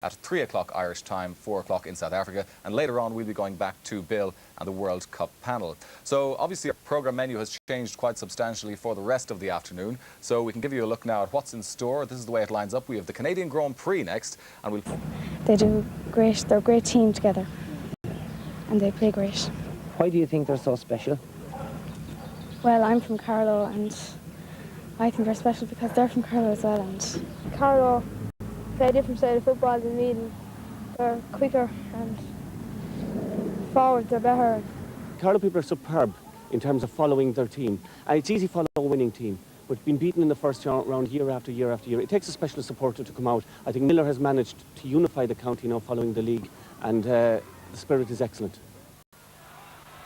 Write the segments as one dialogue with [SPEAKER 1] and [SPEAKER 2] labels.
[SPEAKER 1] at 3 o'clock Irish time, 4 o'clock in South Africa, and later on we'll be going back to Bill and the World Cup panel. So obviously our programme menu has changed quite substantially for the rest of the afternoon, so we can give you a look now at what's in store. This is the way it lines up. We have the Canadian Grand Prix next, and we'll...
[SPEAKER 2] They do great, they're a great team together, and they play great.
[SPEAKER 3] Why do you think they're so special?
[SPEAKER 2] Well, I'm from Carlow, and I think they're special because they're from Carlow as well. And
[SPEAKER 4] Carlow play a different style of football than Meath. They're quicker and forward, they're better.
[SPEAKER 3] Carlow people are superb in terms of following their team. And it's easy to follow a winning team, but being beaten in the first round year after year after year, it takes a special supporter to come out. I think Miller has managed to unify the county now following the league, and the spirit is excellent.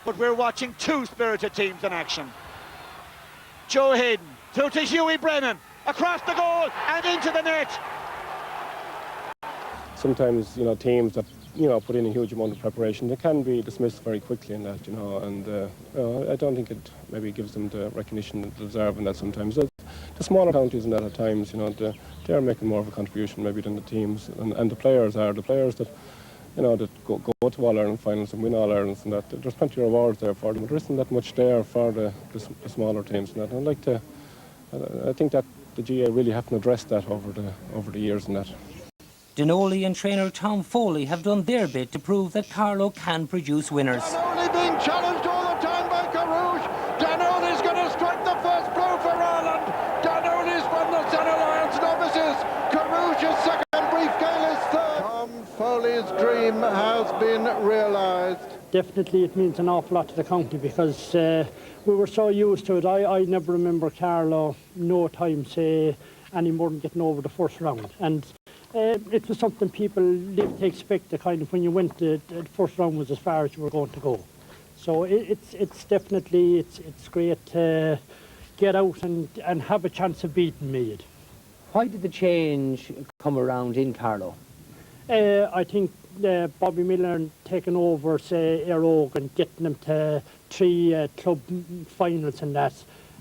[SPEAKER 5] But we're watching two spirited teams in action. Joe Hayden through to Hughie Brennan, across the goal and into the net.
[SPEAKER 6] Sometimes, teams that, put in a huge amount of preparation, they can be dismissed very quickly in that, and I don't think it maybe gives them the recognition that they deserve in that sometimes. The smaller counties in that at times, they're making more of a contribution maybe than the teams, and the players are. The players that, that go to All-Ireland finals and win All-Irelands and that, there's plenty of rewards there for them, but there isn't that much there for the smaller teams and that. And I think that the GA really haven't addressed that over the years and that.
[SPEAKER 7] Denoli and trainer Tom Foley have done their bit to prove that Carlow can produce winners.
[SPEAKER 5] Denoli being challenged all the time by Carouge. Denoli's going to strike the first blow for Ireland. Denoli's won the St. Alliance novices. Carouge's second, Brief Gale is third. Tom Foley's dream has been realised.
[SPEAKER 8] Definitely it means an awful lot to the county because we were so used to it. I never remember Carlow no time say any more than getting over the first round. And it was something people lived to expect, the kind of when you went, the first round was as far as you were going to go. So it's definitely, it's great to get out and have a chance of beating Meath.
[SPEAKER 3] Why did the change come around in Carlow?
[SPEAKER 8] I think Bobby Miller taking over, say, Airog and getting them to 3 club finals and that.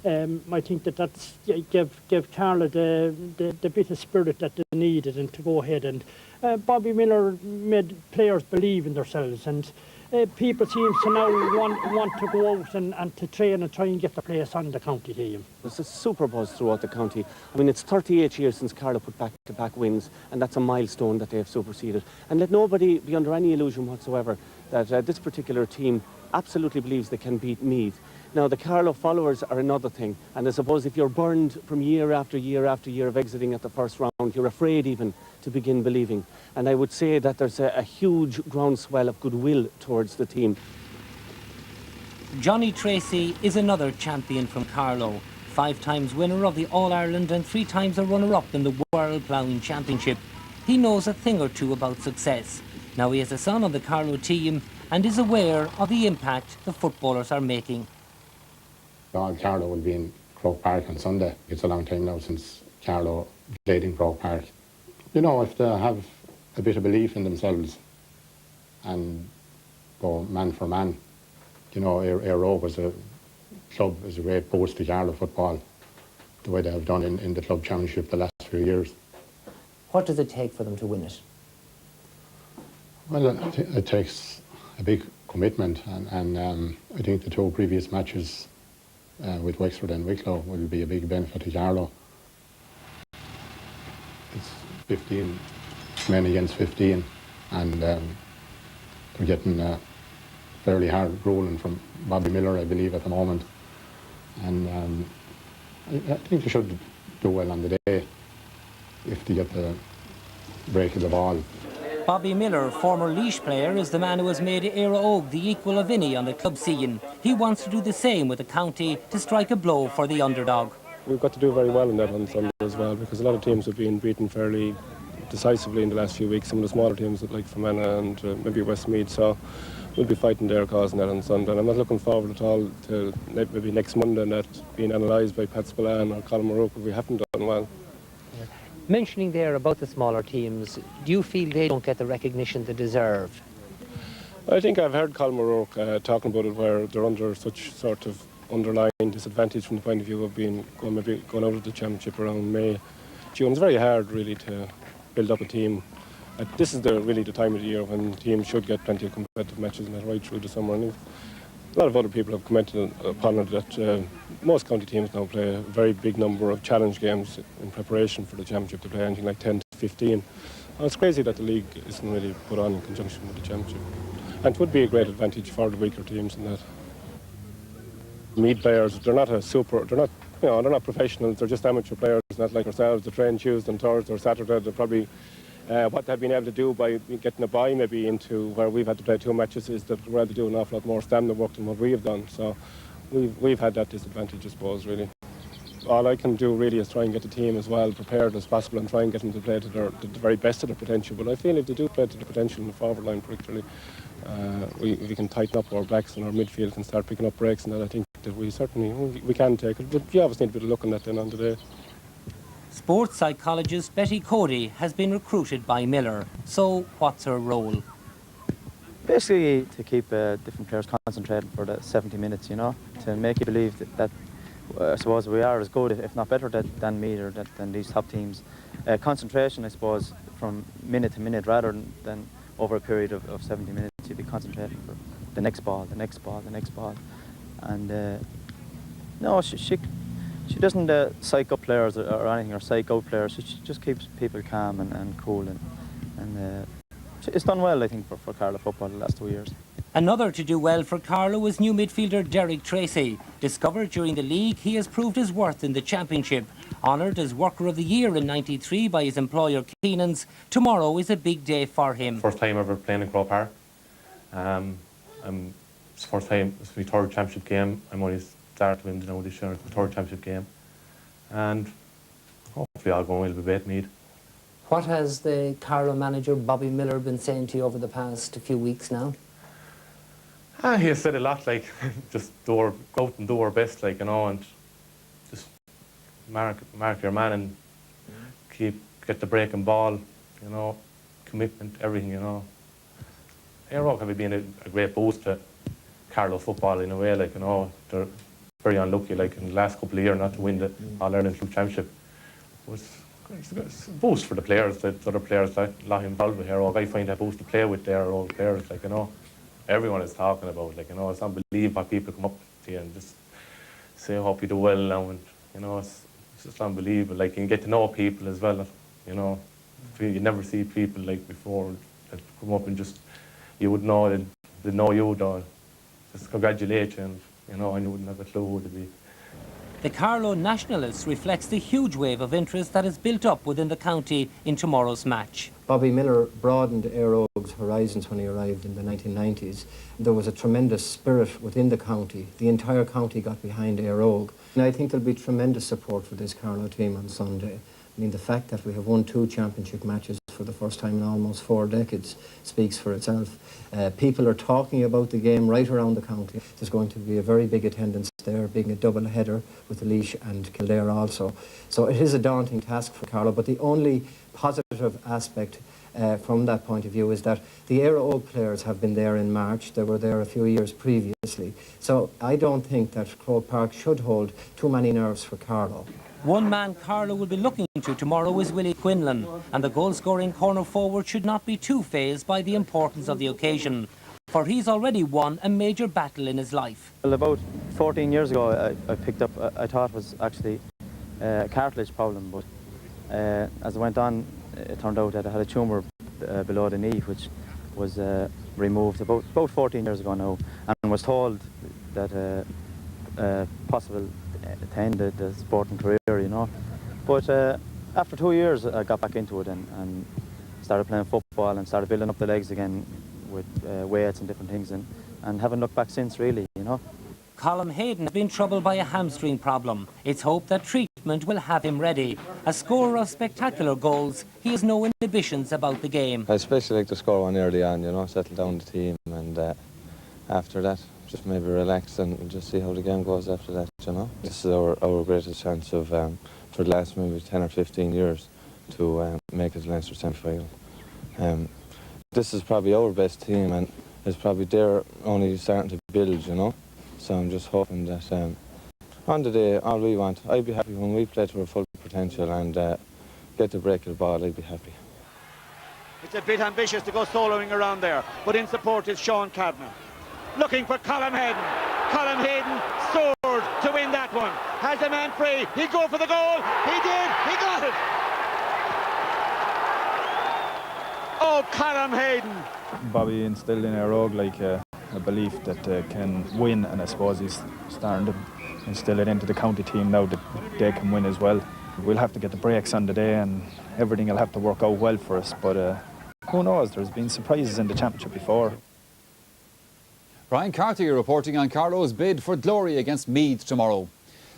[SPEAKER 8] I think that's gave Carlow the bit of spirit that they needed and to go ahead. And Bobby Miller made players believe in themselves, and people seem to now want to go out and to train and try and get the place on the county team.
[SPEAKER 3] There's a super buzz throughout the county. I mean, it's 38 years since Carlow put back-to-back wins, and that's a milestone that they have superseded. And let nobody be under any illusion whatsoever that this particular team absolutely believes they can beat Meath. Now, the Carlow followers are another thing, and I suppose if you're burned from year after year after year of exiting at the first round, you're afraid even to begin believing. And I would say that there's a huge groundswell of goodwill towards the team.
[SPEAKER 7] Johnny Tracy is another champion from Carlow, 5 times winner of the All-Ireland and 3 times a runner-up in the World Ploughing Championship. He knows a thing or two about success. Now he has a son on the Carlow team and is aware of the impact the footballers are making.
[SPEAKER 9] All Carlow will be in Croke Park on Sunday. It's a long time now since Carlow played in Croke Park. If they have a bit of belief in themselves and go man for man, Aero was a club, is a great boost to Carlow football, the way they have done in the club championship the last few years.
[SPEAKER 3] What does it take for them to win it?
[SPEAKER 9] Well, it takes a big commitment, and I think the 2 previous matches with Wexford and Wicklow will be a big benefit to Carlow. It's 15 men against 15, and they're getting a fairly hard ruling from Bobby Miller, I believe, at the moment. And I think they should do well on the day if they get the break of the ball.
[SPEAKER 7] Bobby Miller, former Laois player, is the man who has made Éire Óg the equal of any on the club scene. He wants to do the same with the county to strike a blow for the underdog.
[SPEAKER 6] We've got to do very well in that on Sunday as well, because a lot of teams have been beaten fairly decisively in the last few weeks. Some of the smaller teams like Fermanagh and maybe Westmeath, so we'll be fighting their cause in that on Sunday. And I'm not looking forward at all to maybe next Monday and that being analysed by Pat Spillane or Colin O'Rourke if we haven't done well.
[SPEAKER 3] Mentioning there about the smaller teams, do you feel they don't get the recognition they deserve?
[SPEAKER 6] I think I've heard Colin O'Rourke talking about it, where they're under such sort of underlying disadvantage from the point of view of going out of the championship around May, June. It's very hard really to build up a team This is really the time of the year when teams should get plenty of competitive matches, and that right through the summer. And a lot of other people have commented upon it that most county teams now play a very big number of challenge games in preparation for the championship. They play anything like 10 to 15. And it's crazy that the league isn't really put on in conjunction with the championship. And it would be a great advantage for the weaker teams in that. Meath players, they're not professionals, they're just amateur players, not like ourselves. They train Tuesday and Thursday or Saturday. They're probably what they've been able to do by getting a bye maybe into where we've had to play 2 matches is that we're able to do an awful lot more stamina work than what we have done. So we've had that disadvantage, I suppose, really. All I can do really is try and get the team as well prepared as possible and try and get them to play to the very best of their potential. But I feel if they do play to the potential in the forward line particularly, we can tighten up our backs and our midfield can start picking up breaks, and that I think that we can take it. But you obviously need to be looking at that then on the day.
[SPEAKER 7] Sports psychologist Betty Cody has been recruited by Miller. So what's her role?
[SPEAKER 10] Basically to keep different players concentrated for the 70 minutes, you know, to make you believe that I suppose we are as good, if not better, than Meath or than these top teams. Concentration, I suppose, from minute to minute rather than over a period of 70 minutes, you'd be concentrating for the next ball, the next ball, the next ball. And no, she doesn't psych up players or anything, or psych out players. She just keeps people calm and cool. And it's done well, I think, for Carlow football the last 2 years.
[SPEAKER 7] Another to do well for Carlow is new midfielder Derek Tracy. Discovered during the league, he has proved his worth in the championship. Honoured as Worker of the Year in '93 by his employer Keenan's, tomorrow is a big day for him.
[SPEAKER 11] First time ever playing in Croke Park. It's first time, it's my 3rd championship game. I'm only started winning now this year, the 3rd championship game. And hopefully all going well with Bate Meath.
[SPEAKER 7] What has the Carlow manager Bobby Miller been saying to you over the past few weeks now?
[SPEAKER 11] He has said a lot, like, just go out and do our best, like, you know, and just mark your man and get the breaking ball, you know, commitment, everything, you know. Aero have been a great boost to Carlow football in a way, like, you know, they're very unlucky, like, in the last couple of years not to win the All-Ireland Club Championship. It's a boost for the players, the other players that lot involved with Aero. I find that boost to play with their old players, like, you know. Everyone is talking about, like, you know, it's unbelievable people come up to you and just say, I hope you do well now, and, you know, it's just unbelievable. Like, you can get to know people as well, you know. You never see people like before that come up and just, you would know that they know you, though. Just congratulations, you know, and you wouldn't have a clue who to be.
[SPEAKER 7] The Carlow Nationalists reflects the huge wave of interest that has built up within the county in tomorrow's match.
[SPEAKER 12] Bobby Miller broadened Éire Óg's horizons when he arrived in the 1990s. There was a tremendous spirit within the county. The entire county got behind Éire Óg. And I think there'll be tremendous support for this Carlow team on Sunday. I mean, the fact that we have won 2 championship matches for the first time in almost 4 decades speaks for itself. People are talking about the game right around the county. There's going to be a very big attendance there, being a double header with Laois and Kildare also. So it is a daunting task for Carlow, but the only positive aspect from that point of view is that the Éire Óg players have been there in March. They were there a few years previously. So I don't think that Croke Park should hold too many nerves for Carlow.
[SPEAKER 7] One man Carlow will be looking to tomorrow is Willie Quinlan, and the goal-scoring corner forward should not be too fazed by the importance of the occasion, for he's already won a major battle in his life.
[SPEAKER 10] Well, about 14 years ago, I picked up, I thought it was actually a cartilage problem, but as I went on, it turned out that I had a tumour below the knee, which was removed about 14 years ago now, and was told that possible to end the sporting career, you know. But after 2 years, I got back into it and started playing football and started building up the legs again with weights and different things, and haven't looked back since, really, you know.
[SPEAKER 7] Colm Hayden has been troubled by a hamstring problem. It's hoped that treatment will have him ready. A scorer of spectacular goals, he has no inhibitions about the game.
[SPEAKER 13] I especially like to score one early on, you know, settle down the team, and after that, just maybe relax and just see how the game goes after that, you know. This is our greatest chance of, for the last maybe 10 or 15 years, to make it to Leinster semi-final. This is probably our best team, and it's probably they're only starting to build, you know. So I'm just hoping that on the day, all we want, I'd be happy when we play to our full potential and get the break of the ball, I'd be happy.
[SPEAKER 14] It's a bit ambitious to go soloing around there, but in support is Sean Cadman. Looking for Colm Hayden. Colm Hayden soared to win that one. Has a man free. He'd go for the goal. He did. He got it. Oh, Colm Hayden.
[SPEAKER 15] Bobby instilled in our rogue like a belief that they can win, and I suppose he's starting to instill it into the county team now that they can win as well. We'll have to get the breaks on the day and everything will have to work out well for us, but who knows, there's been surprises in the championship before.
[SPEAKER 16] Brian Carthy reporting on Carlow's bid for glory against Meath tomorrow.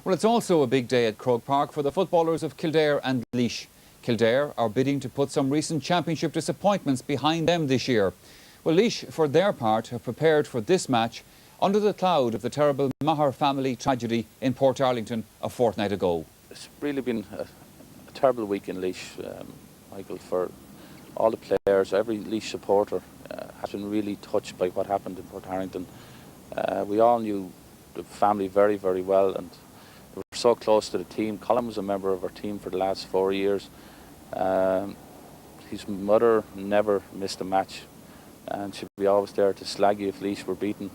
[SPEAKER 16] Well, it's also a big day at Croke Park for the footballers of Kildare and Laois. Kildare are bidding to put some recent championship disappointments behind them this year. Well, Laois, for their part, have prepared for this match under the cloud of the terrible Maher family tragedy in Portarlington a fortnight ago.
[SPEAKER 17] It's really been a terrible week in Laois, Michael, for all the players. Every Laois supporter has been really touched by what happened in Portarlington. We all knew the family very, very well, and we were so close to the team. Colm was a member of our team for the last 4 years. His mother never missed a match, and she'd be always there to slag you if Laois were beaten.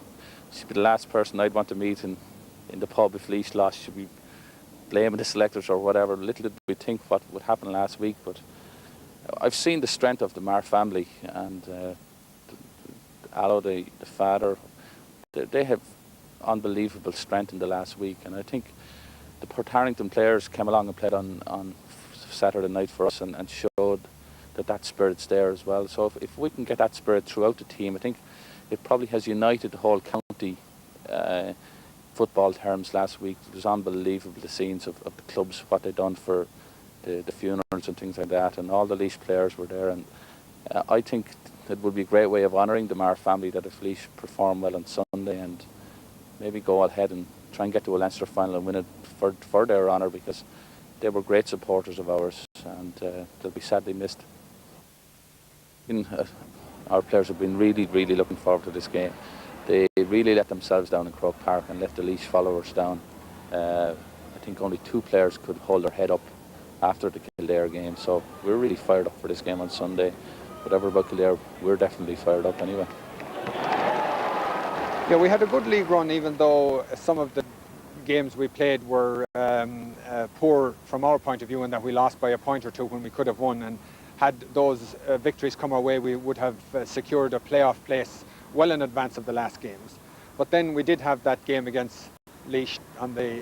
[SPEAKER 17] She'd be the last person I'd want to meet in the pub if Laois lost. She'd be blaming the selectors or whatever. Little did we think what would happen last week, but I've seen the strength of the Maher family, and Allo, the father, they have unbelievable strength in the last week, and I think the Portarlington players came along and played on Saturday night for us and showed that spirit's there as well. So if we can get that spirit throughout the team, I think it probably has united the whole county football terms last week. It was unbelievable, the scenes of the clubs, what they'd done for the funerals and things like that, and all the Laois players were there, and I think it would be a great way of honouring the Maher family that if Laois perform well on Sunday and maybe go ahead and try and get to a Leinster final and win it for their honour, because they were great supporters of ours, and they'll be sadly missed. Our players have been really, really looking forward to this game. They really let themselves down in Croke Park and let the Laois followers down. I think only 2 players could hold their head up after the Kildare game, so we're really fired up for this game on Sunday. Whatever about Kildare, we're definitely fired up anyway.
[SPEAKER 18] Yeah, we had a good league run, even though some of the games we played were poor from our point of view, in that we lost by a point or two when we could have won, and had those victories come our way, we would have secured a playoff place well in advance of the last games. But then we did have that game against Laois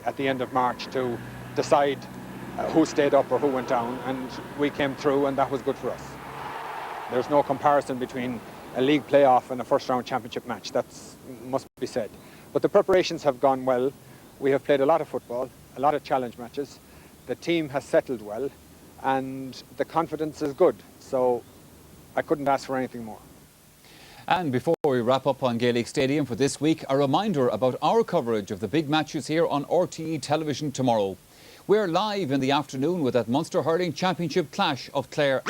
[SPEAKER 18] at the end of March to decide who stayed up or who went down, and we came through, and that was good for us. There's no comparison between a league playoff and a first-round championship match. That must be said. But the preparations have gone well. We have played a lot of football, a lot of challenge matches. The team has settled well, and the confidence is good. So I couldn't ask for anything more.
[SPEAKER 16] And before we wrap up on Gaelic Stadium for this week, a reminder about our coverage of the big matches here on RTE television tomorrow. We're live in the afternoon with that Munster Hurling Championship clash of Clare